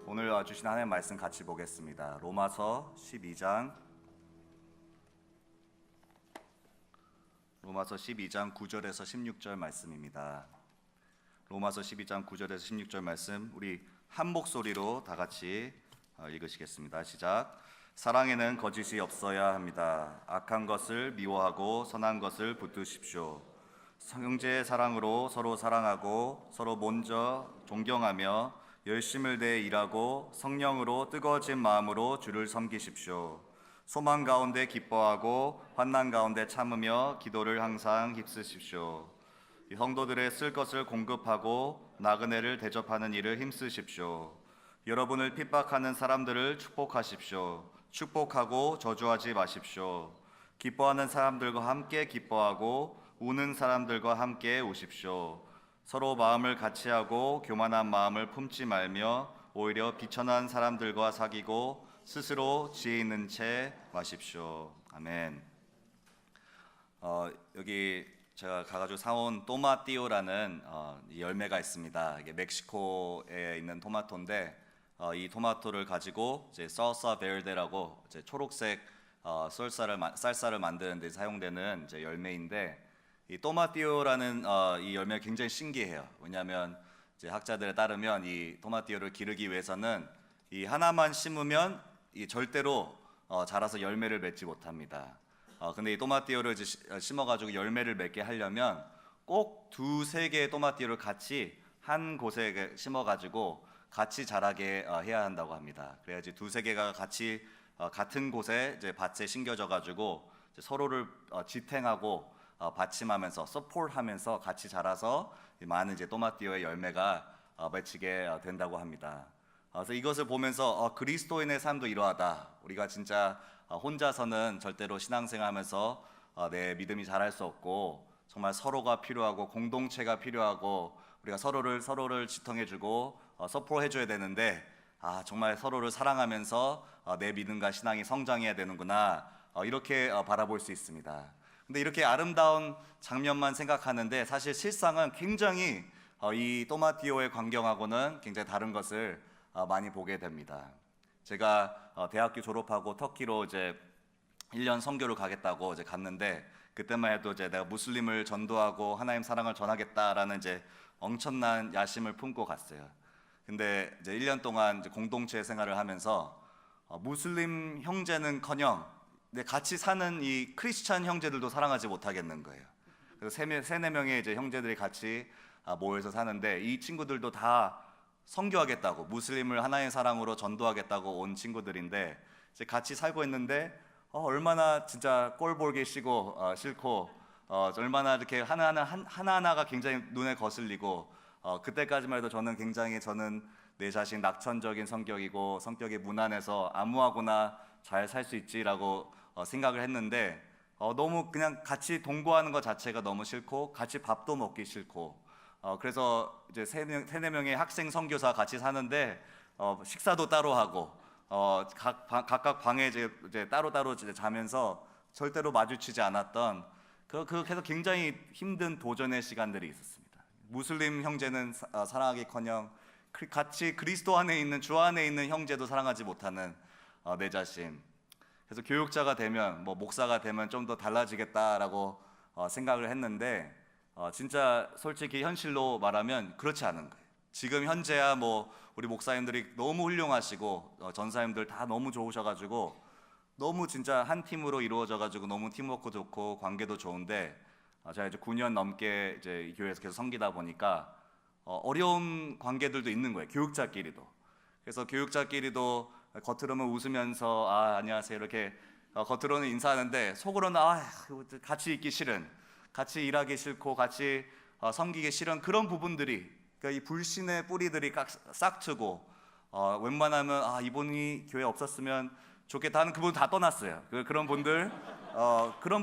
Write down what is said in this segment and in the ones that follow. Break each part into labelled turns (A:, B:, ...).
A: 오늘 주신 하나님의 말씀 같이 보겠습니다. 로마서 12장 9절에서 16절 말씀입니다. 로마서 12장 9절에서 16절 말씀 우리 한 목소리로 다 같이 읽으시겠습니다. 시작. 사랑에는 거짓이 없어야 합니다. 악한 것을 미워하고 선한 것을 붙드십시오. 형제의 사랑으로 서로 사랑하고 서로 먼저 존경하며 열심을 내어 일하고 성령으로 뜨거워진 마음으로 주를 섬기십시오. 소망 가운데 기뻐하고 환난 가운데 참으며 기도를 항상 힘쓰십시오. 성도들의 쓸 것을 공급하고 나그네를 대접하는 일을 힘쓰십시오. 여러분을 핍박하는 사람들을 축복하십시오. 축복하고 저주하지 마십시오. 기뻐하는 사람들과 함께 기뻐하고 우는 사람들과 함께 우십시오. 서로 마음을 같이하고 교만한 마음을 품지 말며 오히려 비천한 사람들과 사귀고 스스로 지혜 있는 채 마십시오. 아멘. 여기 제가 가가지고 사온 토마띠오라는 열매가 있습니다. 이게 멕시코에 있는 토마토인데 이 토마토를 가지고 이제 살사 베르데라고 이제 초록색 쌀쌀을 만드는 데 사용되는 이제 열매인데, 이 토마띠오라는 이 열매가 굉장히 신기해요. 왜냐하면 이제 학자들에 따르면 이 토마띠오를 기르기 위해서는 이 하나만 심으면 이 절대로 자라서 열매를 맺지 못합니다. 근데 이 토마띠오를 이제 심어가지고 열매를 맺게 하려면 꼭 두세 개의 토마띠오를 같이 한 곳에 심어가지고 같이 자라게 해야 한다고 합니다. 그래야지 두세 개가 같이 같은 곳에 이제 밭에 심겨져가지고 서로를 지탱하고 받침하면서 서포트하면서 같이 자라서 많은 이제 토마띠오의 열매가 맺히게 된다고 합니다. 그래서 이것을 보면서 그리스도인의 삶도 이러하다. 우리가 진짜 혼자서는 절대로 신앙생활하면서 내 믿음이 자랄 수 없고 정말 서로가 필요하고 공동체가 필요하고 우리가 서로를 지탱해주고 서포트해줘야 되는데 정말 서로를 사랑하면서 내 믿음과 신앙이 성장해야 되는구나, 이렇게 바라볼 수 있습니다. 근데 이렇게 아름다운 장면만 생각하는데 사실 실상은 굉장히 이 토마띠오의 광경하고는 굉장히 다른 것을 많이 보게 됩니다. 제가 대학교 졸업하고 터키로 이제 1년 선교를 가겠다고 이제 갔는데, 그때만 해도 이제 내가 무슬림을 전도하고 하나님 사랑을 전하겠다라는 이제 엄청난 야심을 품고 갔어요. 근데 이제 1년 동안 이제 공동체 생활을 하면서 무슬림 형제는커녕 근데 같이 사는 이 크리스찬 형제들도 사랑하지 못하겠는 거예요. 그래서 세네 명의 이제 형제들이 같이 모여서 사는데, 이 친구들도 다 선교하겠다고, 무슬림을 하나의 사랑으로 전도하겠다고 온 친구들인데, 이제 같이 살고 있는데 얼마나 진짜 꼴 보기 싫고 얼마나 이렇게 하나하나가 굉장히 눈에 거슬리고, 그때까지만 해도 저는 내 자신 낙천적인 성격이고 성격이 무난해서 아무하고나 잘 살 수 있지라고 생각을 했는데, 너무 그냥 같이 동거하는 것 자체가 너무 싫고 같이 밥도 먹기 싫고, 그래서 이제 세네 명의 학생 선교사 같이 사는데 식사도 따로 하고 각각 방에 이제 따로따로 이제 자면서 절대로 마주치지 않았던 그래서 굉장히 힘든 도전의 시간들이 있었습니다. 무슬림 형제는 사랑하기커녕 같이 그리스도 안에 있는 주 안에 있는 형제도 사랑하지 못하는 내 자신. 그래서 교육자가 되면 목사가 되면 좀 더 달라지겠다라고 생각을 했는데, 진짜 솔직히 현실로 말하면 그렇지 않은 거예요. 지금 현재야 우리 목사님들이 너무 훌륭하시고 전사님들 다 너무 좋으셔가지고 너무 진짜 한 팀으로 이루어져가지고 너무 팀워크 좋고 관계도 좋은데, 제가 이제 9년 넘게 이제 이 교회에서 계속 섬기다 보니까 어려운 관계들도 있는 거예요. 교육자끼리도. 그래서 교육자끼리도 겉으로는 웃으면서 안녕하세요 이렇게 겉으로는 인사하는데 속으로는 같이 있기 싫은, 같이 일하기 싫고 같이 섬기기 싫은 그런 부분들이, 그러니까 이 불신의 뿌리들이 싹트고 웬만하면 이분이 교회 없었으면 좋겠다 하는 그분 다 떠났어요. 그런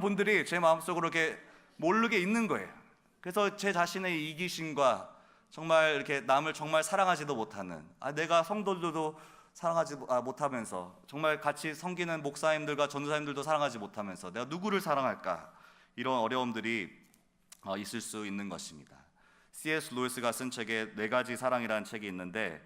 A: 분들이 제 마음속으로 이렇게 모르게 있는 거예요. 그래서 제 자신의 이기심과 정말 이렇게 남을 정말 사랑하지도 못하는, 내가 성도들도 사랑하지 못하면서 정말 같이 섬기는 목사님들과 전도사님들도 사랑하지 못하면서 내가 누구를 사랑할까, 이런 어려움들이 있을 수 있는 것입니다. C.S. 루이스가 쓴 책에 네 가지 사랑이라는 책이 있는데,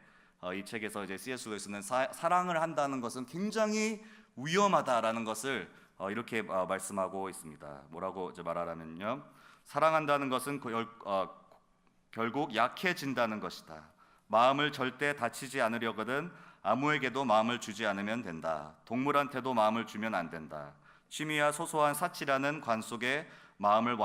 A: 이 책에서 이제 C.S. 루이스는 사랑을 한다는 것은 굉장히 위험하다라는 것을 이렇게 말씀하고 있습니다. 뭐라고 이제 말하냐면요, 사랑한다는 것은 결국 약해진다는 것이다. 마음을 절대 다치지 않으려거든 아무에게도 마음을 주지 않으면 된다. 동물한테도 마음을 주면 안 된다. 취미와 소소한 사치라는 관 속에 마음을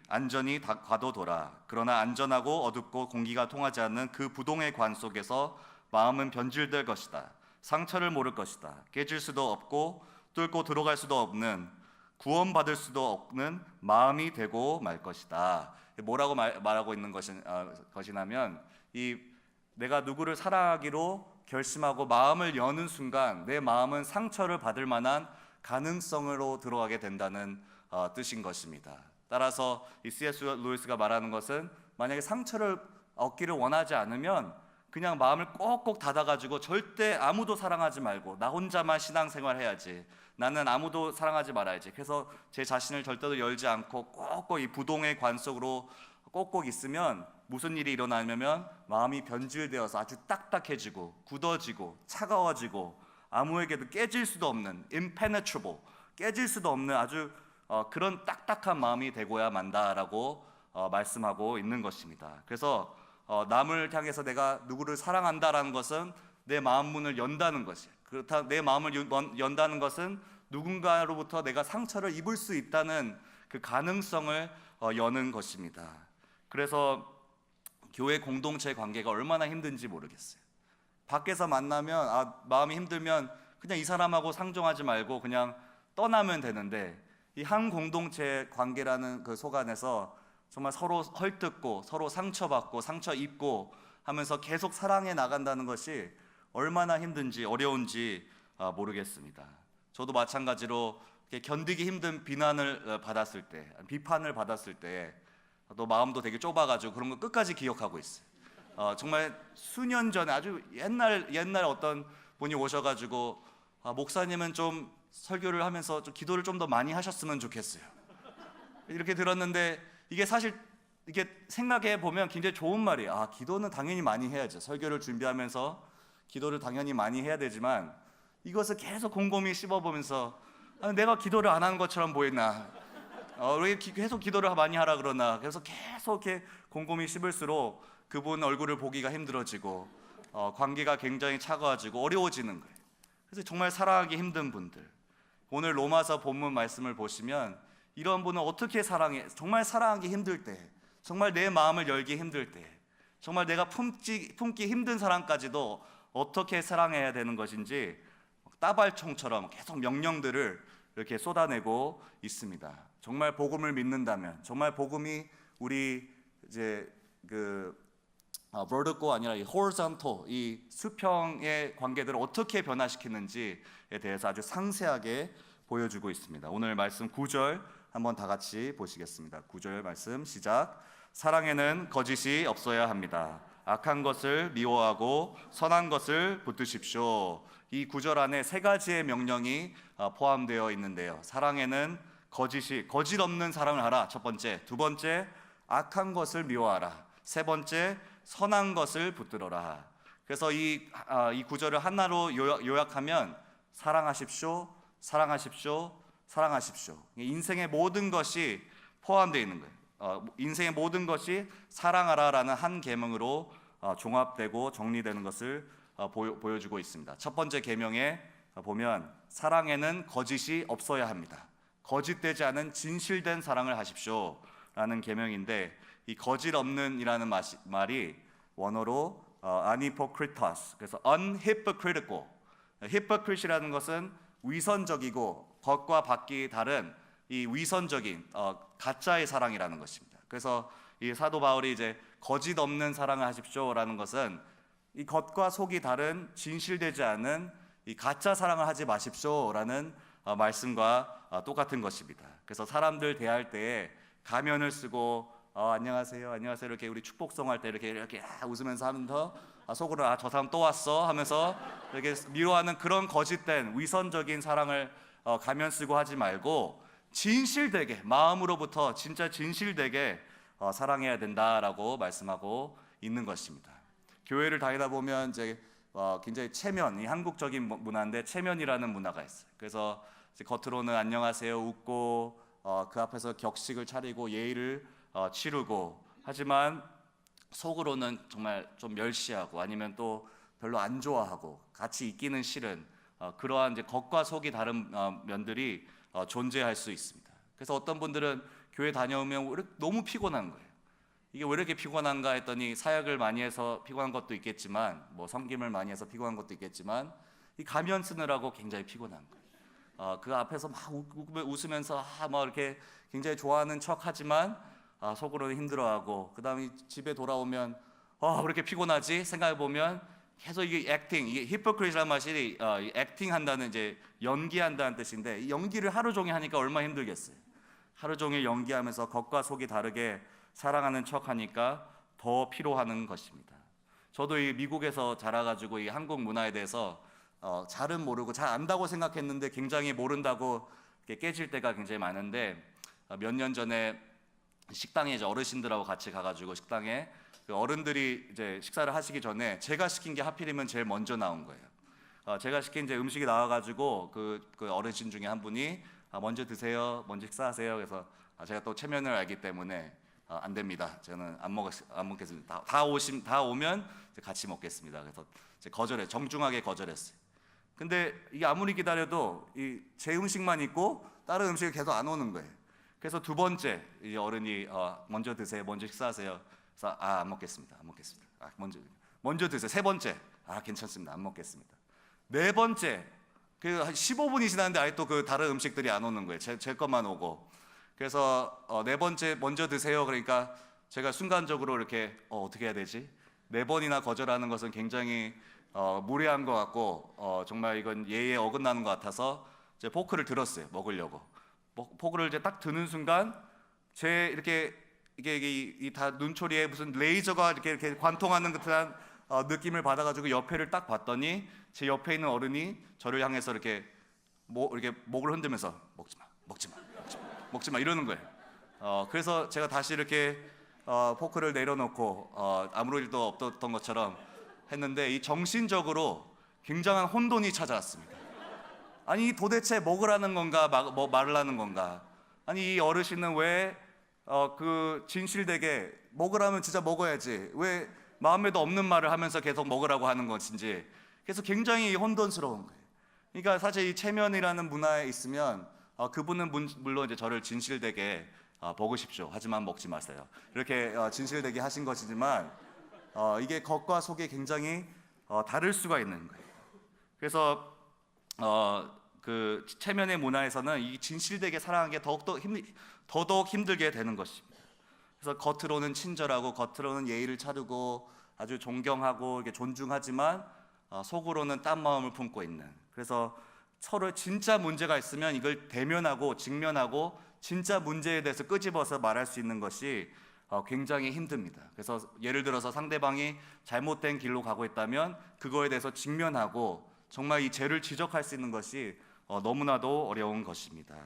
A: 안전히 가둬둬라. 그러나 안전하고 어둡고 공기가 통하지 않는 그 부동의 관 속에서 마음은 변질될 것이다. 상처를 모를 것이다. 깨질 수도 없고 뚫고 들어갈 수도 없는, 구원받을 수도 없는 마음이 되고 말 것이다. 뭐라고 말하고 있는 것이냐면, 내가 누구를 사랑하기로 결심하고 마음을 여는 순간 내 마음은 상처를 받을 만한 가능성으로 들어가게 된다는 뜻인 것입니다. 따라서 이 C.S. 루이스가 말하는 것은, 만약에 상처를 얻기를 원하지 않으면 그냥 마음을 꼭꼭 닫아가지고 절대 아무도 사랑하지 말고 나 혼자만 신앙생활 해야지, 나는 아무도 사랑하지 말아야지, 그래서 제 자신을 절대로 열지 않고 꼭꼭 이 부동의 관 속으로 꼭꼭 있으면 무슨 일이 일어나냐면, 마음이 변질되어서 아주 딱딱해지고 굳어지고 차가워지고 아무에게도 깨질 수도 없는 impenetrable, 깨질 수도 없는 아주 그런 딱딱한 마음이 되고야 만다라고 말씀하고 있는 것입니다. 그래서 남을 향해서 내가 누구를 사랑한다라는 것은 내 마음 문을 연다는 것이에요. 그렇다, 내 마음을 연다는 것은 누군가로부터 내가 상처를 입을 수 있다는 그 가능성을 여는 것입니다. 그래서 교회 공동체 관계가 얼마나 힘든지 모르겠어요. 밖에서 만나면 마음이 힘들면 그냥 이 사람하고 상종하지 말고 그냥 떠나면 되는데, 이 한 공동체 관계라는 그 속 안에서 정말 서로 헐뜯고 서로 상처받고 상처 입고 하면서 계속 사랑해 나간다는 것이 얼마나 힘든지 어려운지 모르겠습니다. 저도 마찬가지로 견디기 힘든 비판을 받았을 때 또 마음도 되게 좁아가지고 그런 거 끝까지 기억하고 있어요. 정말 수년 전에 아주 옛날 어떤 분이 오셔가지고, 목사님은 좀 설교를 하면서 좀 기도를 좀 더 많이 하셨으면 좋겠어요. 이렇게 들었는데, 이게 사실 이게 생각해 보면 굉장히 좋은 말이에요. 기도는 당연히 많이 해야죠. 설교를 준비하면서 기도를 당연히 많이 해야 되지만, 이것을 계속 곰곰이 씹어보면서 내가 기도를 안 하는 것처럼 보이나, 왜 계속 기도를 많이 하라 그러나, 그래서 계속 이렇게 곰곰이 씹을수록 그분 얼굴을 보기가 힘들어지고 관계가 굉장히 차가워지고 어려워지는 거예요. 그래서 정말 사랑하기 힘든 분들, 오늘 로마서 본문 말씀을 보시면 이런 분은 어떻게 정말 사랑하기 힘들 때, 정말 내 마음을 열기 힘들 때, 정말 내가 품기 힘든 사람까지도 어떻게 사랑해야 되는 것인지 따발총처럼 계속 명령들을 이렇게 쏟아내고 있습니다. 정말 복음을 믿는다면, 정말 복음이 우리 이제 vertical 아니라 이 horizontal, 이 수평의 관계들을 어떻게 변화시키는지에 대해서 아주 상세하게 보여주고 있습니다. 오늘 말씀 9절 한번 다 같이 보시겠습니다. 9절 말씀 시작. 사랑에는 거짓이 없어야 합니다. 악한 것을 미워하고 선한 것을 붙드십시오. 이 9절 안에 세 가지의 명령이 포함되어 있는데요. 사랑에는 거짓 없는 사랑을 하라. 첫 번째. 두 번째, 악한 것을 미워하라. 세 번째, 선한 것을 붙들어라. 그래서 이 구절을 하나로 요약하면 사랑하십시오, 사랑하십시오, 사랑하십시오. 인생의 모든 것이 포함되어 있는 거예요. 인생의 모든 것이 사랑하라라는 한 계명으로 종합되고 정리되는 것을 보여주고 있습니다. 첫 번째 계명에 보면 사랑에는 거짓이 없어야 합니다. 거짓되지 않은 진실된 사랑을 하십시오 라는 계명인데, 이 거짓 없는이라는 말이 원어로 anhypocritos, 그래서 unhypocritical, hypocrite이라는 것은 위선적이고 겉과 밖이 다른 이 위선적인 가짜의 사랑이라는 것입니다. 그래서 이 사도 바울이 이제 거짓 없는 사랑을 하십시오라는 것은 이 겉과 속이 다른 진실되지 않은 이 가짜 사랑을 하지 마십시오라는 말씀과 똑같은 것입니다. 그래서 사람들 대할 때에 가면을 쓰고 안녕하세요, 안녕하세요 이렇게 우리 축복송 할 때 이렇게 웃으면서 하면서 속으로 저 사람 또 왔어 하면서 이렇게 미워하는 그런 거짓된 위선적인 사랑을 가면 쓰고 하지 말고, 진실되게 마음으로부터 진짜 진실되게 사랑해야 된다라고 말씀하고 있는 것입니다. 교회를 다니다 보면 이제 굉장히 체면, 이 한국적인 문화인데 체면이라는 문화가 있어요. 그래서 이제 겉으로는 안녕하세요 웃고 그 앞에서 격식을 차리고 예의를 치르고, 하지만 속으로는 정말 좀 멸시하고 아니면 또 별로 안 좋아하고 같이 있기는 싫은 그러한 이제 겉과 속이 다른 면들이 존재할 수 있습니다. 그래서 어떤 분들은 교회 다녀오면 너무 피곤한 거예요. 이게 왜 이렇게 피곤한가 했더니 사역을 많이 해서 피곤한 것도 있겠지만, 뭐 섬김을 많이 해서 피곤한 것도 있겠지만, 이 가면 쓰느라고 굉장히 피곤한 거예요. 그 앞에서 막 웃으면서 막 이렇게 굉장히 좋아하는 척하지만 속으로는 힘들어하고, 그 다음에 집에 돌아오면 왜 이렇게 피곤하지 생각해 보면 계속 이게 액팅, 이게 히포크리트라는 맛이 액팅 한다는, 이제 연기한다는 뜻인데, 이 연기를 하루 종일 하니까 얼마나 힘들겠어요. 하루 종일 연기하면서 겉과 속이 다르게 사랑하는 척하니까 더 피로하는 것입니다. 저도 이 미국에서 자라가지고 이 한국 문화에 대해서 잘은 모르고 잘 안다고 생각했는데 굉장히 모른다고 깨질 때가 굉장히 많은데, 몇 년 전에 식당에 이제 어르신들하고 같이 가가지고 식당에 그 어른들이 이제 식사를 하시기 전에 제가 시킨 게 하필이면 제일 먼저 나온 거예요. 제가 시킨 이제 음식이 나와가지고 그 어르신 중에 한 분이 먼저 드세요, 먼저 식사하세요. 그래서 제가 또 체면을 알기 때문에 안 됩니다. 저는 안 먹겠습니다. 다 오면 같이 먹겠습니다. 그래서 정중하게 거절했어요. 근데 이게 아무리 기다려도 제 음식만 있고 다른 음식이 계속 안 오는 거예요. 그래서 두 번째 이 어른이 먼저 드세요, 먼저 식사하세요. 그래서 안 먹겠습니다. 먼저 드세요. 세 번째 괜찮습니다. 안 먹겠습니다. 네 번째 한 15분이 지났는데 아예 또 그 다른 음식들이 안 오는 거예요. 제 것만 오고. 그래서 네 번째 먼저 드세요. 그러니까 제가 순간적으로 이렇게 어떻게 해야 되지? 네 번이나 거절하는 것은 굉장히 무례한 것 같고 정말 이건 예의에 어긋나는 것 같아서 제 포크를 들었어요. 먹으려고. 포크를 이제 딱 드는 순간 이게 다 눈초리에 무슨 레이저가 이렇게 관통하는 듯한 느낌을 받아가지고 옆에를 딱 봤더니 제 옆에 있는 어른이 저를 향해서 이렇게 목을 흔들면서 먹지 마 이러는 거예요. 그래서 제가 다시 이렇게 포크를 내려놓고 아무 일도 없었던 것처럼 했는데, 이 정신적으로 굉장한 혼돈이 찾아왔습니다. 아니 도대체 먹으라는 건가 말으라는 건가? 아니 이 어르신은 왜 그 진실되게 먹으라면 진짜 먹어야지 왜 마음에도 없는 말을 하면서 계속 먹으라고 하는 것인지, 그래서 굉장히 혼돈스러운 거예요. 그러니까 사실 이 체면이라는 문화에 있으면 그분은 물론 이제 저를 진실되게 먹으십시오, 하지만 먹지 마세요, 이렇게 진실되게 하신 것이지만 이게 겉과 속이 굉장히 다를 수가 있는 거예요. 그래서 그 체면의 문화에서는 이 진실되게 살아가는 게 더더욱 힘들게 되는 것입니다. 그래서 겉으로는 친절하고 겉으로는 예의를 차리고 아주 존경하고 이렇게 존중하지만 속으로는 딴 마음을 품고 있는, 그래서 서로 진짜 문제가 있으면 이걸 대면하고 직면하고 진짜 문제에 대해서 끄집어서 말할 수 있는 것이 굉장히 힘듭니다. 그래서 예를 들어서 상대방이 잘못된 길로 가고 있다면 그거에 대해서 직면하고 정말 이 죄를 지적할 수 있는 것이 너무나도 어려운 것입니다.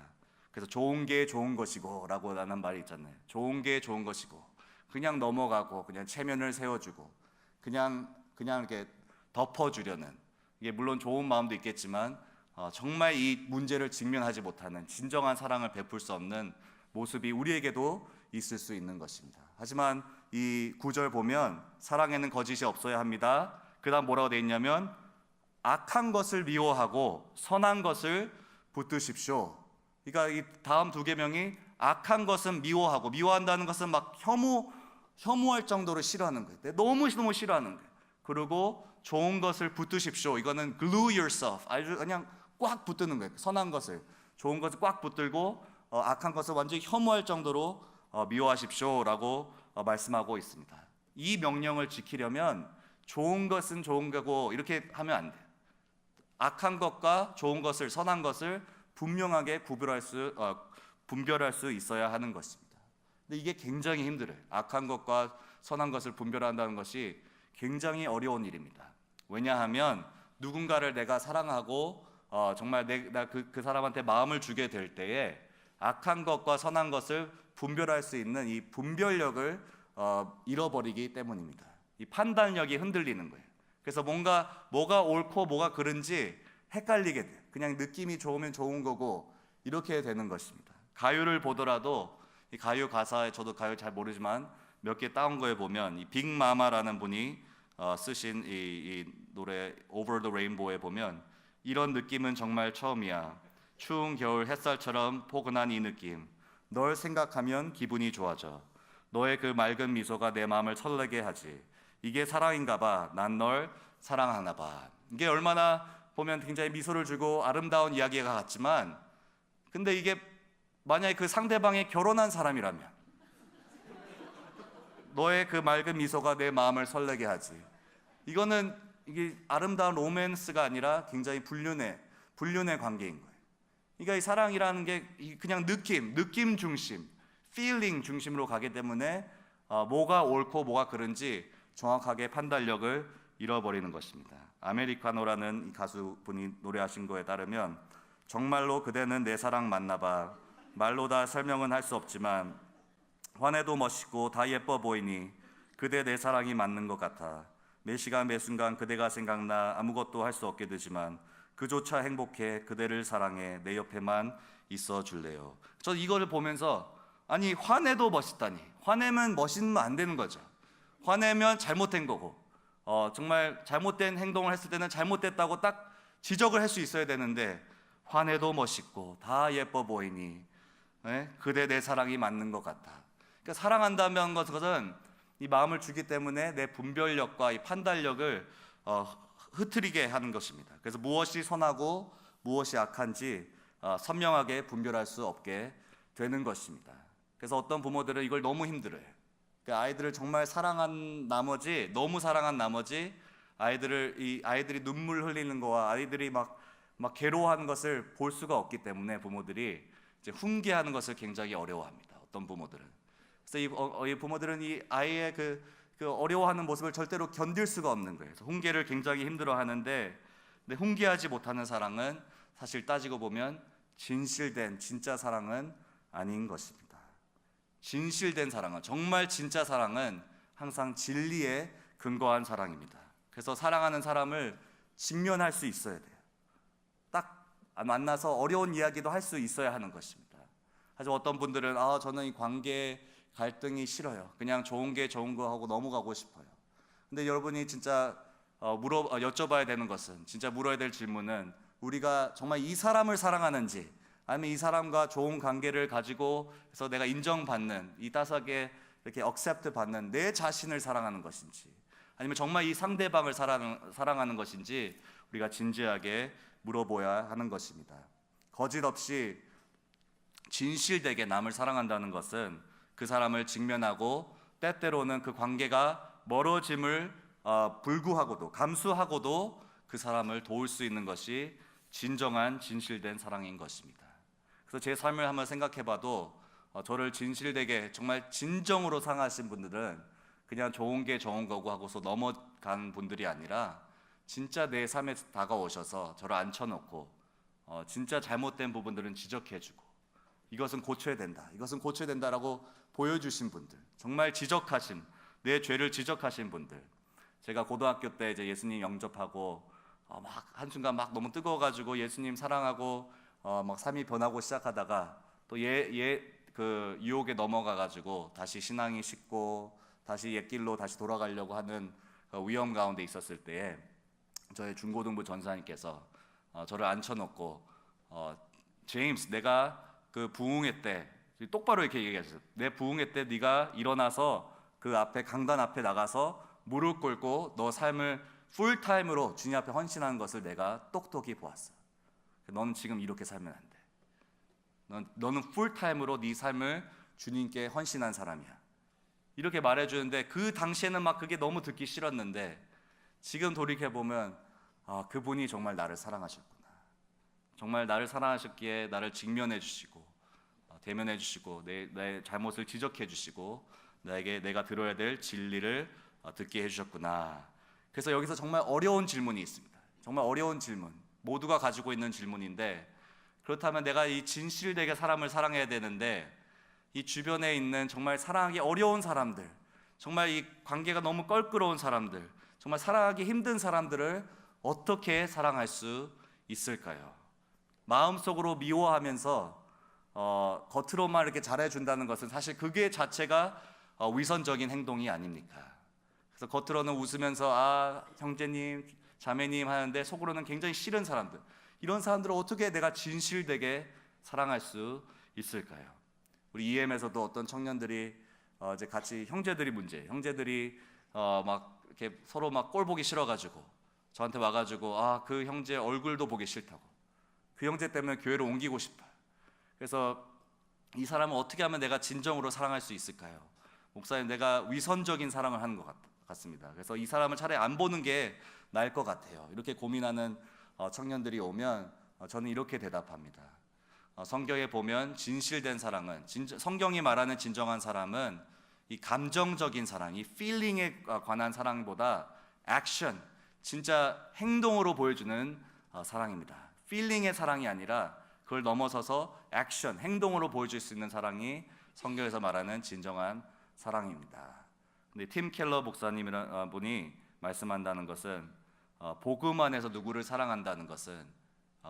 A: 그래서 좋은 게 좋은 것이고 라고 하는 말이 있잖아요. 좋은 게 좋은 것이고 그냥 넘어가고 그냥 체면을 세워주고 그냥 이렇게 덮어주려는, 이게 물론 좋은 마음도 있겠지만 정말 이 문제를 직면하지 못하는 진정한 사랑을 베풀 수 없는 모습이 우리에게도 있을 수 있는 것입니다. 하지만 이 9절 보면 사랑에는 거짓이 없어야 합니다. 그 다음 뭐라고 되어 있냐면 악한 것을 미워하고 선한 것을 붙드십시오. 그러니까 이 다음 두 계명이 악한 것은 미워한다는 것은 막 혐오할 정도로 싫어하는 거예요. 너무 싫어하는 거예요. 그리고 좋은 것을 붙드십시오. 이거는 glue yourself, 아주 그냥 꽉 붙드는 거예요. 선한 것을, 좋은 것을 꽉 붙들고 악한 것을 완전히 혐오할 정도로 미워하십시오라고 말씀하고 있습니다. 이 명령을 지키려면 좋은 것은 좋은 거고 이렇게 하면 안 돼요. 악한 것과 좋은 것을, 선한 것을 분명하게 분별할 수 있어야 하는 것입니다. 근데 이게 굉장히 힘들어요. 악한 것과 선한 것을 분별한다는 것이 굉장히 어려운 일입니다. 왜냐하면 누군가를 내가 사랑하고 정말 그 사람한테 마음을 주게 될 때에 악한 것과 선한 것을 분별할 수 있는 이 분별력을 잃어버리기 때문입니다. 이 판단력이 흔들리는 거예요. 그래서 뭐가 옳고 뭐가 그른지 헷갈리게 돼요. 그냥 느낌이 좋으면 좋은 거고 이렇게 되는 것입니다. 가요를 보더라도 이 가요 가사에, 저도 가요 잘 모르지만 몇 개 따온 거에 보면 이 빅마마라는 분이 쓰신 이 노래 Over the Rainbow에 보면 이런 느낌은 정말 처음이야. 추운 겨울 햇살처럼 포근한 이 느낌. 널 생각하면 기분이 좋아져. 너의 그 맑은 미소가 내 마음을 설레게 하지. 이게 사랑인가 봐. 난 널 사랑하나 봐. 이게 얼마나 보면 굉장히 미소를 주고 아름다운 이야기가 같지만, 근데 이게 만약에 그 상대방이 결혼한 사람이라면 너의 그 맑은 미소가 내 마음을 설레게 하지. 이게 아름다운 로맨스가 아니라 굉장히 불륜의 관계인 거예요. 그러니까 이 사랑이라는 게 그냥 느낌 중심, feeling 중심으로 가기 때문에 뭐가 옳고 뭐가 그른지 정확하게 판단력을 잃어버리는 것입니다. 아메리카노라는 이 가수분이 노래하신 거에 따르면 정말로 그대는 내 사랑 맞나 봐. 말로 다 설명은 할 수 없지만 화내도 멋있고 다 예뻐 보이니 그대 내 사랑이 맞는 것 같아. 매 시간 매 순간 그대가 생각나 아무것도 할 수 없게 되지만 그조차 행복해. 그대를 사랑해. 내 옆에만 있어 줄래요. 저 이거를 보면서 아니 화내도 멋있다니. 화내면 멋있으면 안 되는 거죠. 화내면 잘못된 거고 정말 잘못된 행동을 했을 때는 잘못됐다고 딱 지적을 할 수 있어야 되는데 화내도 멋있고 다 예뻐 보이니 그대 내 사랑이 맞는 것 같아. 그러니까 사랑한다는 것은 이 마음을 주기 때문에 내 분별력과 이 판단력을 흐트리게 하는 것입니다. 그래서 무엇이 선하고 무엇이 악한지 선명하게 분별할 수 없게 되는 것입니다. 그래서 어떤 부모들은 이걸 너무 힘들어요. 그러니까 아이들을 정말 너무 사랑한 나머지 아이들이 눈물 흘리는 거와 아이들이 막 괴로워하는 것을 볼 수가 없기 때문에 부모들이 이제 훈계하는 것을 굉장히 어려워합니다. 어떤 부모들은. 그래서 이 부모들은 이 아이의 그 어려워하는 모습을 절대로 견딜 수가 없는 거예요. 그래서 훈계를 굉장히 힘들어하는데, 근데 훈계하지 못하는 사랑은 사실 따지고 보면 진실된 진짜 사랑은 아닌 것입니다. 진실된 사랑은, 정말 진짜 사랑은 항상 진리에 근거한 사랑입니다. 그래서 사랑하는 사람을 직면할 수 있어야 돼요. 딱 만나서 어려운 이야기도 할 수 있어야 하는 것입니다. 하지만 어떤 분들은 저는 이 관계 갈등이 싫어요. 그냥 좋은 거 하고 넘어가고 싶어요. 근데 여러분이 진짜 여쭤봐야 되는 것은, 진짜 물어야 될 질문은 우리가 정말 이 사람을 사랑하는지, 아니면 이 사람과 좋은 관계를 가지고 해서 내가 인정받는, 이 따스하게 이렇게 accept 받는 내 자신을 사랑하는 것인지, 아니면 정말 이 상대방을 사랑하는 것인지 우리가 진지하게 물어보아야 하는 것입니다. 거짓 없이 진실되게 남을 사랑한다는 것은 그 사람을 직면하고 때때로는 그 관계가 멀어짐을 불구하고도 감수하고도 그 사람을 도울 수 있는 것이 진정한 진실된 사랑인 것입니다. 그래서 제 삶을 한번 생각해봐도 저를 진실되게 정말 진정으로 사랑하신 분들은 그냥 좋은 거고 하고서 넘어간 분들이 아니라 진짜 내 삶에 다가오셔서 저를 앉혀놓고 진짜 잘못된 부분들은 지적해주고 이것은 고쳐야 된다라고 보여주신 분들, 정말 내 죄를 지적하신 분들. 제가 고등학교 때 이제 예수님 영접하고 막 한순간 막 너무 뜨거워가지고 예수님 사랑하고 막 삶이 변하고 시작하다가 또 그 유혹에 넘어가가지고 다시 신앙이 식고 다시 옛길로 다시 돌아가려고 하는 위험 가운데 있었을 때에 저희 중고등부 전사님께서 저를 앉혀놓고 제임스, 내가 그 부흥회 때 똑바로 이렇게 얘기하셨어요. 내 부흥회 때 네가 일어나서 그 앞에 강단 앞에 나가서 무릎 꿇고 너 삶을 풀타임으로 주님 앞에 헌신하는 것을 내가 똑똑히 보았어. 너는 지금 이렇게 살면 안 돼. 너는 풀타임으로 네 삶을 주님께 헌신한 사람이야. 이렇게 말해주는데 그 당시에는 막 그게 너무 듣기 싫었는데 지금 돌이켜보면 그분이 정말 나를 사랑하셨구나. 정말 나를 사랑하셨기에 나를 직면해 주시고 대면해 주시고 내 잘못을 지적해 주시고 나에게 내가 들어야 될 진리를 듣게 해주셨구나. 그래서 여기서 정말 어려운 질문이 있습니다. 정말 어려운 질문, 모두가 가지고 있는 질문인데, 그렇다면 내가 이 진실되게 사람을 사랑해야 되는데 이 주변에 있는 정말 사랑하기 어려운 사람들, 정말 이 관계가 너무 껄끄러운 사람들, 정말 사랑하기 힘든 사람들을 어떻게 사랑할 수 있을까요? 마음속으로 미워하면서 겉으로만 이렇게 잘해준다는 것은 사실 그게 자체가 위선적인 행동이 아닙니까? 그래서 겉으로는 웃으면서 형제님, 자매님 하는데 속으로는 굉장히 싫은 사람들, 이런 사람들을 어떻게 내가 진실되게 사랑할 수 있을까요? 우리 EM에서도 어떤 청년들이 이제 같이 형제들이 막 이렇게 서로 막 꼴 보기 싫어가지고 저한테 와가지고 그 형제 얼굴도 보기 싫다고, 그 형제 때문에 교회를 옮기고 싶어요. 그래서 이 사람을 어떻게 하면 내가 진정으로 사랑할 수 있을까요? 목사님, 내가 위선적인 사랑을 하는 것 같습니다. 그래서 이 사람을 차라리 안 보는 게 나을 것 같아요. 이렇게 고민하는 청년들이 오면 저는 이렇게 대답합니다. 성경에 보면 진실된 사랑은, 성경이 말하는 진정한 사랑은 이 감정적인 사랑, 이 feeling에 관한 사랑보다 액션, 진짜 행동으로 보여주는 사랑입니다. feeling의 사랑이 아니라 그걸 넘어서서 액션, 행동으로 보여줄 수 있는 사랑이 성경에서 말하는 진정한 사랑입니다. 근데 팀 켈러 목사님이라는 분이 말씀한다는 것은 복음 안에서 누구를 사랑한다는 것은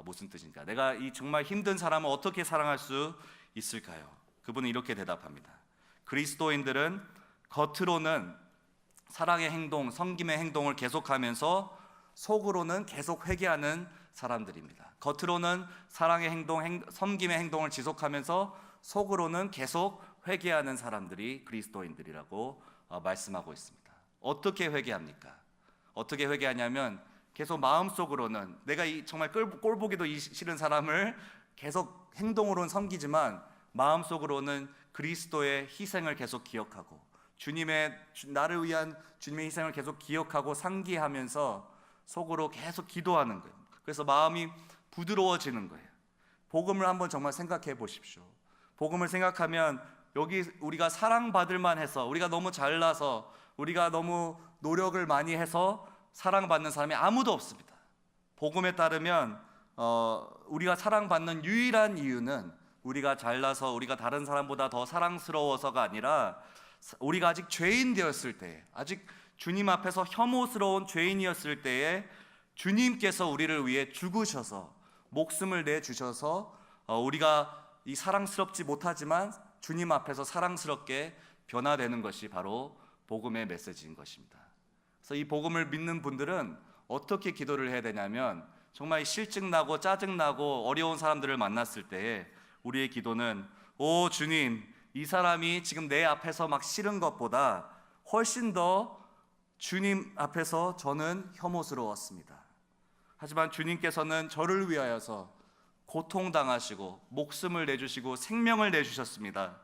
A: 무슨 뜻인가? 내가 이 정말 힘든 사람을 어떻게 사랑할 수 있을까요? 그분은 이렇게 대답합니다. 그리스도인들은 겉으로는 사랑의 행동, 섬김의 행동을 계속하면서 속으로는 계속 회개하는 사람들입니다. 겉으로는 사랑의 행동, 섬김의 행동을 지속하면서 속으로는 계속 회개하는 사람들이 그리스도인들이라고 말씀하고 있습니다. 어떻게 회개합니까? 어떻게 회개하냐면 계속 마음속으로는 내가 정말 꼴보기도 싫은 사람을 계속 행동으로는 섬기지만 마음속으로는 그리스도의 희생을 계속 기억하고 나를 위한 주님의 희생을 계속 기억하고 상기하면서 속으로 계속 기도하는 거예요. 그래서 마음이 부드러워지는 거예요. 복음을 한번 정말 생각해 보십시오. 복음을 생각하면 여기 우리가 사랑받을 만해서, 우리가 너무 잘나서, 우리가 너무 노력을 많이 해서 사랑받는 사람이 아무도 없습니다. 복음에 따르면 우리가 사랑받는 유일한 이유는 우리가 잘나서, 우리가 다른 사람보다 더 사랑스러워서가 아니라 우리가 아직 죄인 되었을 때, 아직 주님 앞에서 혐오스러운 죄인이었을 때에 주님께서 우리를 위해 죽으셔서 목숨을 내주셔서 우리가 이 사랑스럽지 못하지만 주님 앞에서 사랑스럽게 변화되는 것이 바로 복음의 메시지인 것입니다. 그래서 이 복음을 믿는 분들은 어떻게 기도를 해야 되냐면 정말 실증나고 짜증나고 어려운 사람들을 만났을 때에 우리의 기도는 오 주님, 이 사람이 지금 내 앞에서 막 싫은 것보다 훨씬 더 주님 앞에서 저는 혐오스러웠습니다. 하지만 주님께서는 저를 위하여서 고통당하시고 목숨을 내주시고 생명을 내주셨습니다.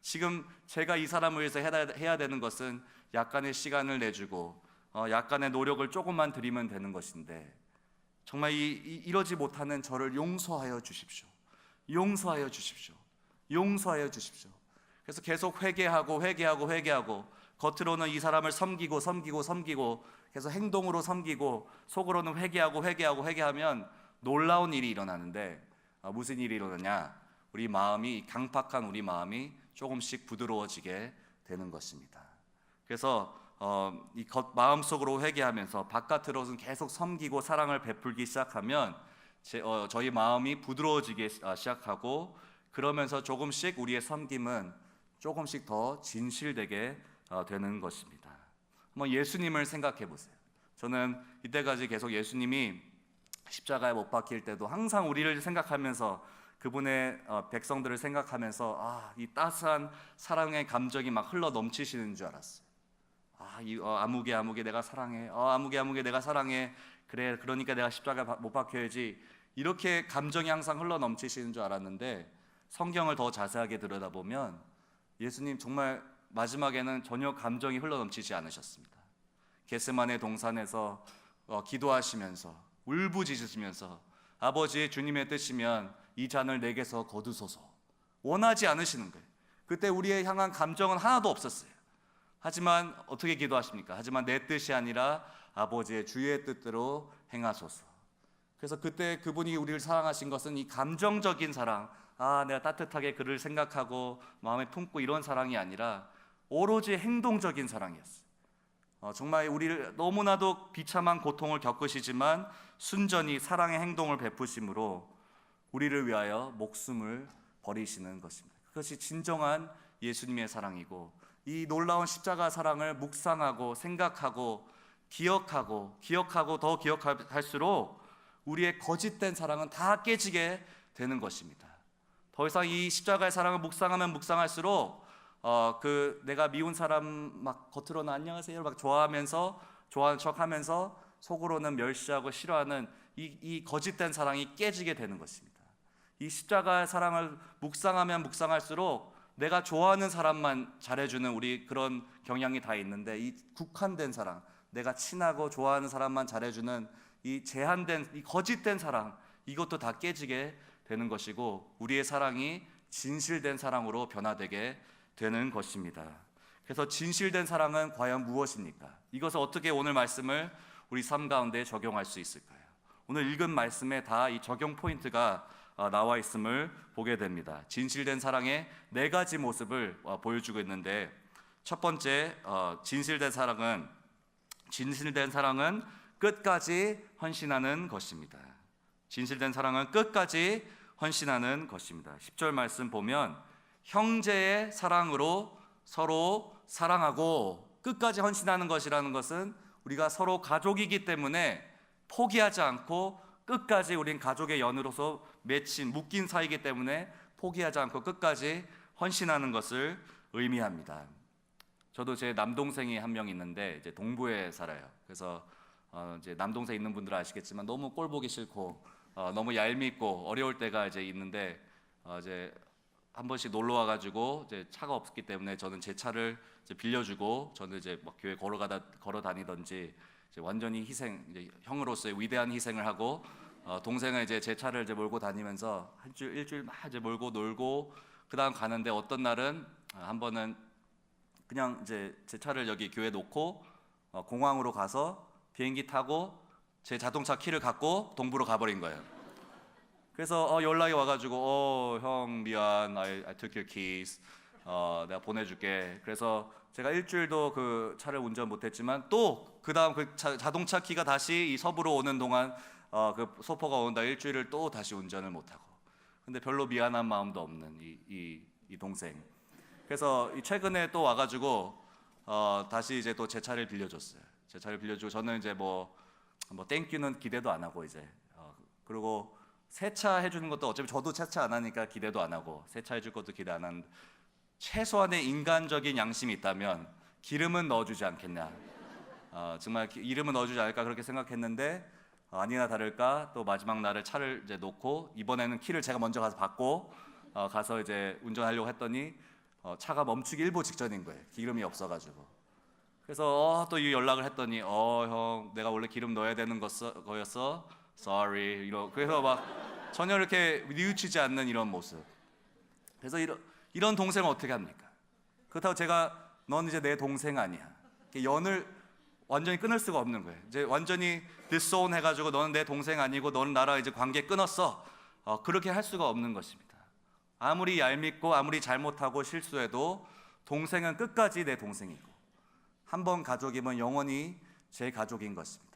A: 지금 제가 이 사람을 위해서 해야 되는 것은 약간의 시간을 내주고 약간의 노력을 조금만 드리면 되는 것인데 정말 이러지 못하는 저를 용서하여 주십시오. 용서하여 주십시오. 용서하여 주십시오. 그래서 계속 회개하고 겉으로는 이 사람을 섬기고 계속 행동으로 섬기고 속으로는 회개하면 놀라운 일이 일어나는데 무슨 일이 일어나냐? 강팍한 우리 마음이 조금씩 부드러워지게 되는 것입니다. 그래서 마음속으로 회개하면서 바깥으로는 계속 섬기고 사랑을 베풀기 시작하면 저희 마음이 부드러워지기 시작하고 그러면서 조금씩 우리의 섬김은 조금씩 더 진실되게 되는 것입니다. 한번 예수님을 생각해 보세요. 저는 이때까지 계속 예수님이 십자가에 못 박힐 때도 항상 우리를 생각하면서 그분의 백성들을 생각하면서 이 따스한 사랑의 감정이 막 흘러 넘치시는 줄 알았어요. 아무개 내가 사랑해. 아무개 내가 사랑해. 그래, 그러니까 내가 십자가에 못 박혀야지. 이렇게 감정이 항상 흘러 넘치시는 줄 알았는데 성경을 더 자세하게 들여다보면 예수님 정말 마지막에는 전혀 감정이 흘러 넘치지 않으셨습니다. 겟세마네 동산에서 기도하시면서 울부짖으시면서 아버지, 주님의 뜻이면 이 잔을 내게서 거두소서 원하지 않으시는 거예요. 그때 우리의 향한 감정은 하나도 없었어요. 하지만 어떻게 기도하십니까? 하지만 내 뜻이 아니라 아버지의 주의 뜻대로 행하소서. 그래서 그때 그분이 우리를 사랑하신 것은 이 감정적인 사랑, 내가 따뜻하게 그를 생각하고 마음에 품고 이런 사랑이 아니라 오로지 행동적인 사랑이었어요. 정말 우리를 너무나도 비참한 고통을 겪으시지만 순전히 사랑의 행동을 베푸심으로 우리를 위하여 목숨을 버리시는 것입니다. 그것이 진정한 예수님의 사랑이고, 이 놀라운 십자가 사랑을 묵상하고 생각하고 기억하고 더 기억할수록 우리의 거짓된 사랑은 다 깨지게 되는 것입니다. 더 이상 이 십자가의 사랑을 묵상하면 묵상할수록 내가 미운 사람 막 겉으로는 안녕하세요 막 좋아하면서 좋아하는 척하면서 속으로는 멸시하고 싫어하는 이 거짓된 사랑이 깨지게 되는 것입니다. 이 십자가의 사랑을 묵상하면 묵상할수록 내가 좋아하는 사람만 잘해주는 우리 그런 경향이 다 있는데, 이 국한된 사랑, 내가 친하고 좋아하는 사람만 잘해주는 이 제한된, 이 거짓된 사랑, 이것도 다 깨지게 되는 것이고 우리의 사랑이 진실된 사랑으로 변화되게 되는 것입니다. 그래서 진실된 사랑은 과연 무엇입니까? 이것을 어떻게 오늘 말씀을 우리 삶 가운데 적용할 수 있을까요? 오늘 읽은 말씀에 다 이 적용 포인트가 나와 있음을 보게 됩니다. 진실된 사랑의 네 가지 모습을 보여주고 있는데, 첫 번째 진실된 사랑은 끝까지 헌신하는 것입니다. 진실된 사랑은 끝까지 헌신하는 것입니다. 10절 말씀 보면 형제의 사랑으로 서로 사랑하고, 끝까지 헌신하는 것이라는 것은 우리가 서로 가족이기 때문에 포기하지 않고 끝까지, 우린 가족의 연으로서 묶인 사이이기 때문에 포기하지 않고 끝까지 헌신하는 것을 의미합니다. 저도 제 남동생이 한 명 있는데 이제 동부에 살아요. 그래서 이제 남동생 있는 분들은 아시겠지만 너무 꼴 보기 싫고 너무 얄밉고 어려울 때가 이제 있는데, 이제 한 번씩 놀러 와가지고 이제 차가 없기 때문에 저는 제 차를 이제 빌려주고, 저는 이제 막 교회 걸어 다니던지 이제 완전히 이제 형으로서의 위대한 희생을 하고, 동생은 이제 제 차를 이제 몰고 다니면서 일주일 막 이제 몰고 놀고, 그다음 가는데 어떤 날은 한 번은 그냥 이제 제 차를 여기 교회에 놓고 공항으로 가서 비행기 타고 제 자동차 키를 갖고 동부로 가버린 거예요. 그래서 연락이 와가지고 형 미안, I took your keys, 내가 보내줄게. 그래서 제가 일주일도 그 차를 운전 못했지만 또 그다음 그 자동차 키가 다시 이 서부로 오는 동안 그 소포가 온다 일주일을 또 다시 운전을 못하고, 근데 별로 미안한 마음도 없는 이 동생. 그래서 최근에 또 와가지고 다시 이제 또 제 차를 빌려줬어요. 제 차를 빌려주고 저는 이제 뭐 땡큐는 기대도 안 하고 이제 그리고 세차 해주는 것도 어차피 저도 세차 안 하니까 기대도 안 하고, 세차 해줄 것도 기대 안 하는데 최소한의 인간적인 양심이 있다면 기름은 넣어주지 않겠냐, 정말 기름은 넣어주지 않을까 그렇게 생각했는데, 아니나 다를까 또 마지막 날을 차를 이제 놓고, 이번에는 키를 제가 먼저 가서 받고 가서 이제 운전하려고 했더니 차가 멈추기 일보 직전인 거예요. 기름이 없어가지고. 그래서 또 이 연락을 했더니 형 내가 원래 기름 넣어야 되는 거였어. Sorry. 그래서 막 전혀 이렇게 뉘우치지 않는 이런 모습. 그래서 이런 동생을 어떻게 합니까? 그렇다고 제가 넌 이제 내 동생 아니야, 연을 완전히 끊을 수가 없는 거예요. 이제 완전히 디스온 해가지고 너는 내 동생 아니고 너는 나랑 이제 관계 끊었어. 그렇게 할 수가 없는 것입니다. 아무리 얄밉고 아무리 잘못하고 실수해도 동생은 끝까지 내 동생이고, 한 번 가족이면 영원히 제 가족인 것입니다.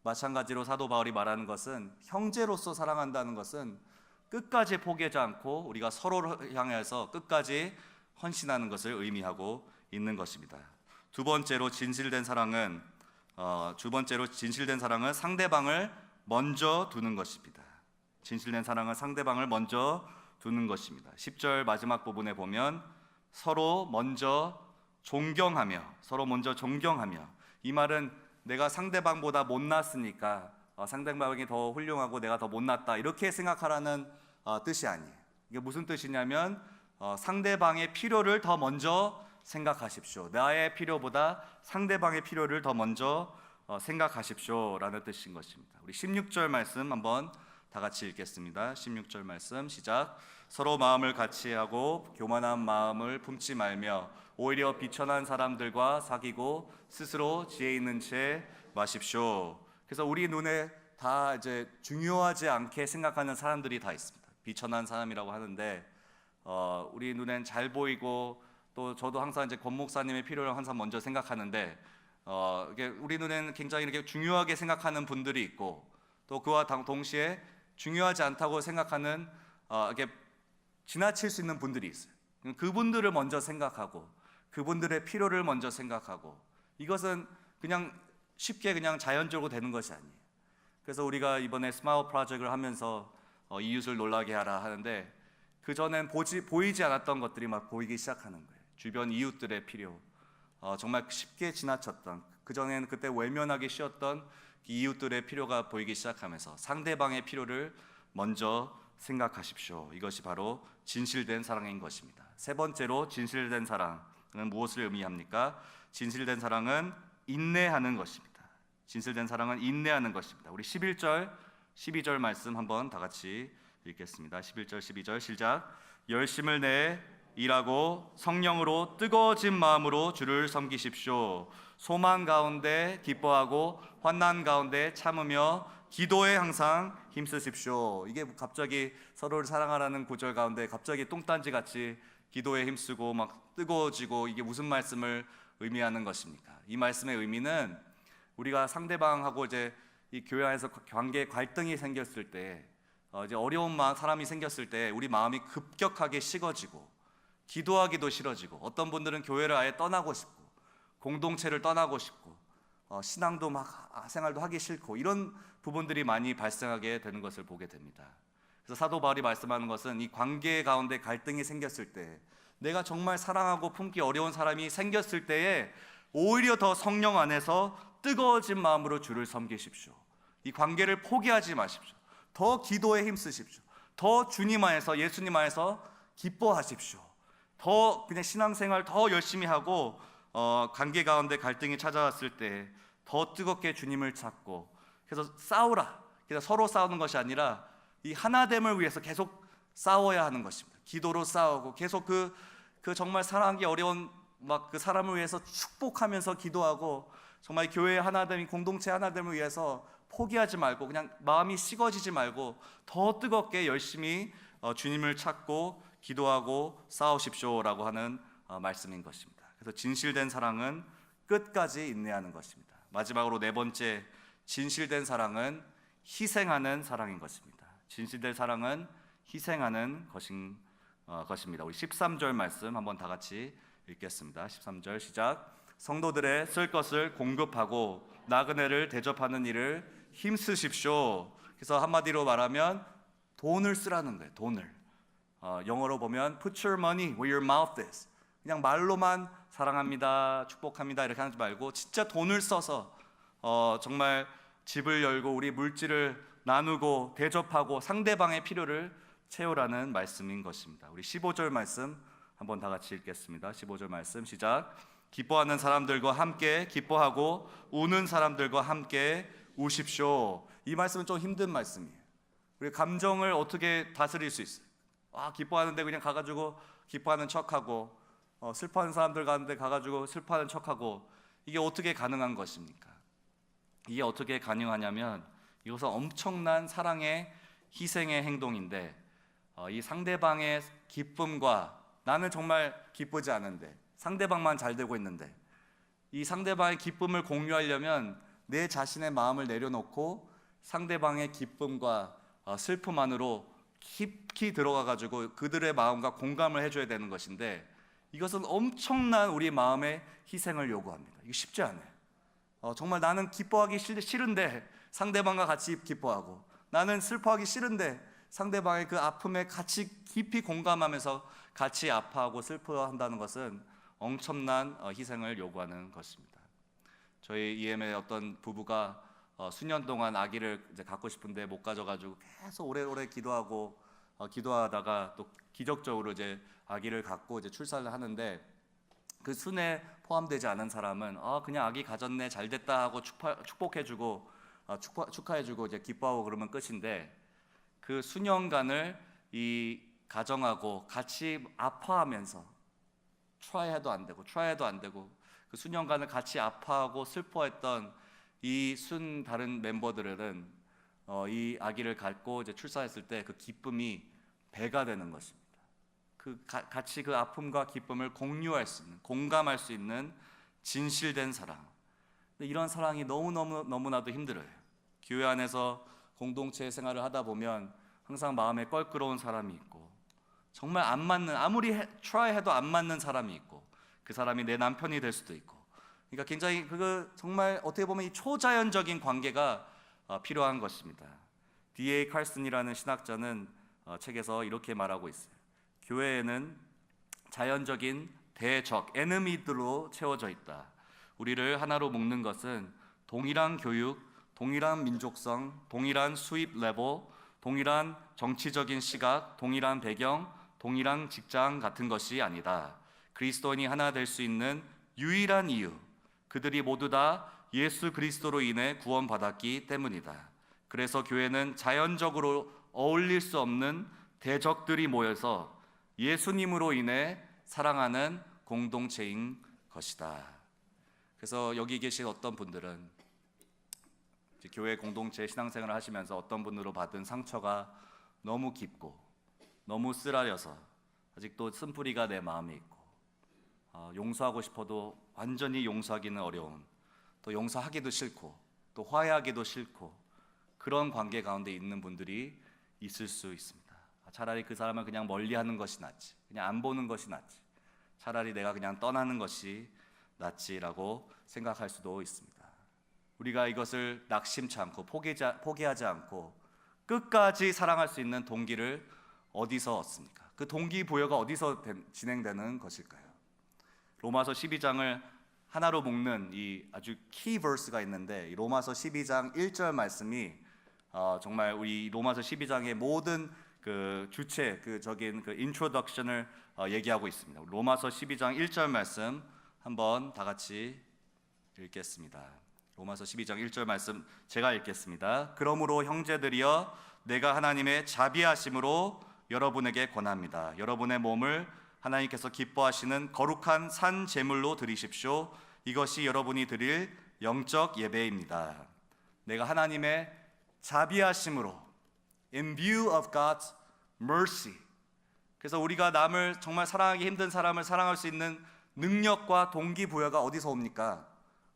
A: 마찬가지로 사도 바울이 말하는 것은, 형제로서 사랑한다는 것은 끝까지 포기하지 않고 우리가 서로를 향해서 끝까지 헌신하는 것을 의미하고 있는 것입니다. 두 번째로 진실된 사랑은 상대방을 먼저 두는 것입니다. 진실된 사랑은 상대방을 먼저 두는 것입니다. 10절 마지막 부분에 보면 서로 먼저 존경하며, 이 말은 내가 상대방보다 못났으니까 상대방이 더 훌륭하고 내가 더 못났다 이렇게 생각하라는 뜻이 아니에요. 이게 무슨 뜻이냐면 상대방의 필요를 더 먼저 생각하십시오. 나의 필요보다 상대방의 필요를 더 먼저 생각하십시오 라는 뜻인 것입니다. 우리 16절 말씀 한번 다 같이 읽겠습니다. 16절 말씀 시작. 서로 마음을 같이하고 교만한 마음을 품지 말며 오히려 비천한 사람들과 사귀고 스스로 지혜 있는 채 마십시오. 그래서 우리 눈에 다 이제 중요하지 않게 생각하는 사람들이 다 있습니다. 비천한 사람이라고 하는데 우리 눈엔 잘 보이고 또 저도 항상 이제 권 목사님의 필요를 항상 먼저 생각하는데 이게 우리 눈에는 굉장히 이렇게 중요하게 생각하는 분들이 있고 또 그와 동시에 중요하지 않다고 생각하는 이렇게 지나칠 수 있는 분들이 있어요. 그분들을 먼저 생각하고 그분들의 필요를 먼저 생각하고 이것은 그냥 쉽게 그냥 자연적으로 되는 것이 아니에요. 그래서 우리가 이번에 스마일 프로젝트를 하면서 이웃을 놀라게 하라 하는데 그 전엔 보이지 않았던 것들이 막 보이기 시작하는 거예요. 주변 이웃들의 필요, 정말 쉽게 지나쳤던 그 전에는 그때 외면하기 쉬웠던 이웃들의 필요가 보이기 시작하면서 상대방의 필요를 먼저 생각하십시오. 이것이 바로 진실된 사랑인 것입니다. 세 번째로 진실된 사랑은 무엇을 의미합니까? 진실된 사랑은 인내하는 것입니다. 진실된 사랑은 인내하는 것입니다. 우리 11절, 12절 말씀 한번 다 같이 읽겠습니다. 11절, 12절 시작. 열심을 내어 일하고 성령으로 뜨거워진 마음으로 주를 섬기십시오. 소망 가운데 기뻐하고 환난 가운데 참으며 기도에 항상 힘쓰십시오. 이게 갑자기 서로를 사랑하라는 구절 가운데 갑자기 똥단지 같이 기도에 힘쓰고 막 뜨거워지고 이게 무슨 말씀을 의미하는 것입니까? 이 말씀의 의미는 우리가 상대방하고 이제 이 교회 안에서 관계 갈등이 생겼을 때 이제 어려운 사람이 생겼을 때 우리 마음이 급격하게 식어지고 기도하기도 싫어지고 어떤 분들은 교회를 아예 떠나고 싶고 공동체를 떠나고 싶고 신앙도 막 생활도 하기 싫고 이런 부분들이 많이 발생하게 되는 것을 보게 됩니다. 그래서 사도 바울이 말씀하는 것은 이 관계 가운데 갈등이 생겼을 때 내가 정말 사랑하고 품기 어려운 사람이 생겼을 때에 오히려 더 성령 안에서 뜨거워진 마음으로 주를 섬기십시오. 이 관계를 포기하지 마십시오. 더 기도에 힘쓰십시오. 더 주님 안에서 예수님 안에서 기뻐하십시오. 더 그냥 신앙생활 더 열심히 하고 관계 가운데 갈등이 찾아왔을 때 더 뜨겁게 주님을 찾고 그래서 싸우라. 그래서 서로 싸우는 것이 아니라 이 하나됨을 위해서 계속 싸워야 하는 것입니다. 기도로 싸우고 계속 그 정말 사랑하기 어려운 막 그 사람을 위해서 축복하면서 기도하고 정말 교회의 하나됨, 공동체 하나됨을 위해서 포기하지 말고 그냥 마음이 식어지지 말고 더 뜨겁게 열심히 주님을 찾고 기도하고 싸우십시오라고 하는 말씀인 것입니다. 그래서 진실된 사랑은 끝까지 인내하는 것입니다. 마지막으로 네 번째, 진실된 사랑은 희생하는 사랑인 것입니다. 진실된 사랑은 희생하는 것입니다. 우리 13절 말씀 한번 다 같이 읽겠습니다. 13절 시작. 성도들의 쓸 것을 공급하고 나그네를 대접하는 일을 힘쓰십시오. 그래서 한마디로 말하면 돈을 쓰라는 거예요. 돈을. 영어로 보면 put your money where your mouth is. 그냥 말로만 사랑합니다, 축복합니다 이렇게 하지 말고 진짜 돈을 써서 정말 집을 열고 우리 물질을 나누고 대접하고 상대방의 필요를 채우라는 말씀인 것입니다. 우리 15절 말씀 한번 다 같이 읽겠습니다. 15절 말씀 시작. 기뻐하는 사람들과 함께 기뻐하고 우는 사람들과 함께 우십시오. 이 말씀은 좀 힘든 말씀이에요. 우리 감정을 어떻게 다스릴 수 있어요? 기뻐하는데 그냥 가가지고 기뻐하는 척하고 슬퍼하는 사람들 가운데 가가지고 슬퍼하는 척하고 이게 어떻게 가능한 것입니까? 이게 어떻게 가능하냐면 이것은 엄청난 사랑의 희생의 행동인데 이 상대방의 기쁨과 나는 정말 기쁘지 않은데 상대방만 잘 되고 있는데 이 상대방의 기쁨을 공유하려면 내 자신의 마음을 내려놓고 상대방의 기쁨과 슬픔 안으로 깊이 들어가 가지고 그들의 마음과 공감을 해줘야 되는 것인데 이것은 엄청난 우리 마음의 희생을 요구합니다. 이거 쉽지 않아요. 정말 나는 기뻐하기 싫은데 상대방과 같이 기뻐하고 나는 슬퍼하기 싫은데 상대방의 그 아픔에 같이 깊이 공감하면서 같이 아파하고 슬퍼한다는 것은 엄청난 희생을 요구하는 것입니다. 저희 EM의 어떤 부부가 수년 동안 아기를 이제 갖고 싶은데 못 가져가지고 계속 오래오래 기도하다가 또 기적적으로 이제 아기를 갖고 이제 출산을 하는데 그 순에 포함되지 않은 사람은 그냥 아기 가졌네 잘 됐다 하고 축복해주고 축하해주고 이제 기뻐하고 그러면 끝인데 그 수년간을 이 가정하고 같이 아파하면서 트라이해도 안 되고 그 수년간을 같이 아파하고 슬퍼했던 이 다른 멤버들은 이 아기를 갖고 이제 출산했을 때 그 기쁨이 배가 되는 것입니다. 같이 그 아픔과 기쁨을 공유할 수 있는, 공감할 수 있는 진실된 사랑. 근데 이런 사랑이 너무나도 힘들어요. 교회 안에서 공동체 생활을 하다 보면 항상 마음에 껄끄러운 사람이 있고, 정말 안 맞는, 아무리 try 해도 안 맞는 사람이 있고, 그 사람이 내 남편이 될 수도 있고, 그러니까 굉장히 정말 어떻게 보면 이 초자연적인 관계가 필요한 것입니다. D.A. 칼슨이라는 신학자는 책에서 이렇게 말하고 있어요. 교회에는 자연적인 대적, 에너미들로 채워져 있다. 우리를 하나로 묶는 것은 동일한 교육, 동일한 민족성, 동일한 수입 레벨, 동일한 정치적인 시각, 동일한 배경, 동일한 직장 같은 것이 아니다. 그리스도인이 하나 될 수 있는 유일한 이유, 그들이 모두 다 예수 그리스도로 인해 구원받았기 때문이다. 그래서 교회는 자연적으로 어울릴 수 없는 대적들이 모여서 예수님으로 인해 사랑하는 공동체인 것이다. 그래서 여기 계신 어떤 분들은 교회 공동체 신앙생활을 하시면서 어떤 분으로 받은 상처가 너무 깊고 너무 쓰라려서 아직도 쓴뿌리가 내 마음에 있고, 용서하고 싶어도 완전히 용서하기는 어려운, 또 용서하기도 싫고 또 화해하기도 싫고 그런 관계 가운데 있는 분들이 있을 수 있습니다. 차라리 그 사람을 그냥 멀리하는 것이 낫지, 그냥 안 보는 것이 낫지, 차라리 내가 그냥 떠나는 것이 낫지라고 생각할 수도 있습니다. 우리가 이것을 낙심치 않고 포기하지 않고 끝까지 사랑할 수 있는 동기를 어디서 얻습니까? 그 동기부여가 어디서 진행되는 것일까요? 로마서 12장을 하나로 묶는 이 아주 키 버스가 있는데, 이 로마서 12장 1절 말씀이 정말 우리 로마서 12장의 모든 그 주체, 적인 인트로덕션을 얘기하고 있습니다. 로마서 12장 1절 말씀 한번 다 같이 읽겠습니다. 로마서 12장 1절 말씀 제가 읽겠습니다. 그러므로 형제들이여, 내가 하나님의 자비하심으로 여러분에게 권합니다. 여러분의 몸을 하나님께서 기뻐하시는 거룩한 산 제물로 드리십시오. 이것이 여러분이 드릴 영적 예배입니다. 내가 하나님의 자비하심으로, in view of God's mercy. 그래서 우리가 남을 정말 사랑하기 힘든 사람을 사랑할 수 있는 능력과 동기부여가 어디서 옵니까?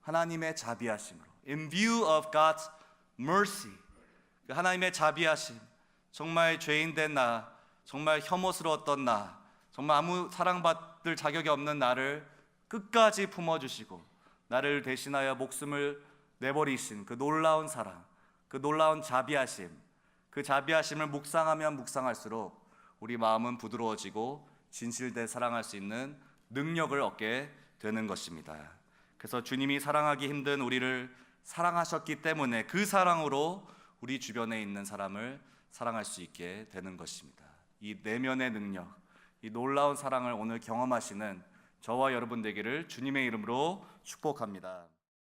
A: 하나님의 자비하심으로, in view of God's mercy. 하나님의 자비하심, 정말 죄인된 나, 정말 혐오스러웠던 나, 정말 아무 사랑받을 자격이 없는 나를 끝까지 품어주시고 나를 대신하여 목숨을 내버리신 그 놀라운 사랑, 그 놀라운 자비하심, 그 자비하심을 묵상하면 묵상할수록 우리 마음은 부드러워지고 진실되게 사랑할 수 있는 능력을 얻게 되는 것입니다. 그래서 주님이 사랑하기 힘든 우리를 사랑하셨기 때문에 그 사랑으로 우리 주변에 있는 사람을 사랑할 수 있게 되는 것입니다. 이 내면의 능력, 이 놀라운 사랑을 오늘 경험하시는 저와 여러분 되기를 주님의 이름으로 축복합니다.